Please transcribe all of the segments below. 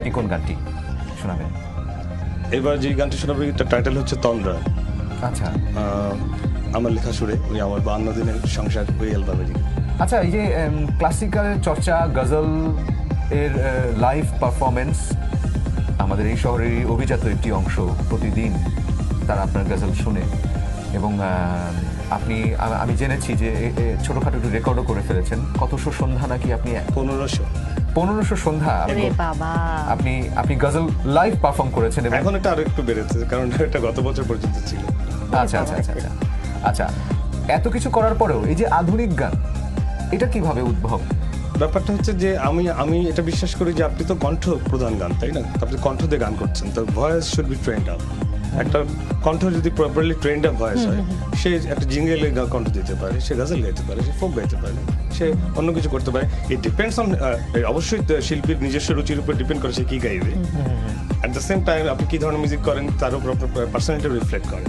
এই কোন গানটি শোনাবেন? এবার যে গানটি শোনাবে তার টাইটেল হচ্ছে তন্দ্রা। আচ্ছা, আমার লেখা সুরে উনি আমার 52 দিনের সংসার ওই অ্যালবামেরই। আচ্ছা, এই যে ক্লাসিক্যাল চর্চা, গজল এর লাইভ পারফরমেন্স আমাদের এই শহরেরই অভিজাত একটি অংশ। প্রতিদিন তারা আপনার গজল শুনে এবং আপনি, আমি জেনেছি যে ছোটখাটো একটু রেকর্ডও করে ফেলেছেন। কতশো সন্ধ্যা নাকি আপনি? 1500 সন্ধ্যা আপনি গজল লাইভ পারফর্ম করেছেন। এখন এটা আরো একটু বেড়েছে, কারণ এটা গত বছর পর্যন্ত ছিল। আচ্ছা আচ্ছা আচ্ছা আচ্ছা আচ্ছা, এত কিছু করার পরেও এই যে আধুনিক গান, এটা কিভাবে উদ্ভব? ব্যাপারটা হচ্ছে যে আমি এটা বিশ্বাস করি যে আপনি তো কণ্ঠ প্রধান গান, তাই না? আপনি কণ্ঠ দিয়ে গান করছেন, তো voice should be trend up. একটা কণ্ঠ যদি প্রপারলি ট্রেন্ড আপ ভয়েস হয়, সে একটা জিঙ্গেলে কণ্ঠ দিতে পারে, সে গজল গাইতে পারে, সে ফোক গাইতে পারে, সে অন্য কিছু করতে পারে। ইট ডিপেন্ডস অন, অবশ্যই শিল্পীর নিজস্ব রুচির উপর ডিপেন্ড করে সে কি গাইবে। অ্যাট দ্য সেম টাইম আপনি কি ধরনের মিউজিক করেন তার উপর আপনার পার্সোনালিটি রিফ্লেক্ট করে।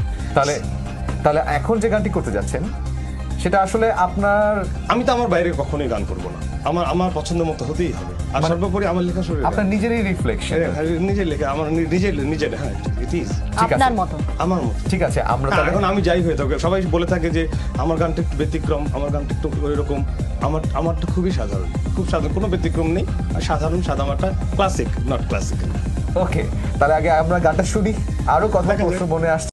তাহলে এখন যে গানটি করতে যাচ্ছেন সেটা আসলে আপনার, আমি তো আমার বাইরে কখনোই গান করবো না, আমার পছন্দ মতো হতেই হবে। আর সর্বোপরি আমার লেখা শুরু আপনার নিজেরই রিফ্লেকশন, নিজের লেখা, আমার নিজের হ্যাঁ, ইট ইজ আপনার মতো, আমার মতো। ঠিক আছে, আমরা তাহলে এখন আমি যাই হয়ে থাকি, সবাই বলে থাকে যে আমার গানটা একটু ব্যতিক্রম, আমার গানটা একটু ওইরকম। আমারটা খুবই সাধারণ, খুব সাধারণ, কোনো ব্যতিক্রম নেই, আর সাধারণ সাদামাটা, ক্লাসিক নট ক্লাসিক্যাল। ওকে, তাহলে আগে আমরা গানটা শুনি, আরো কথা প্রশ্ন মনে আসছে।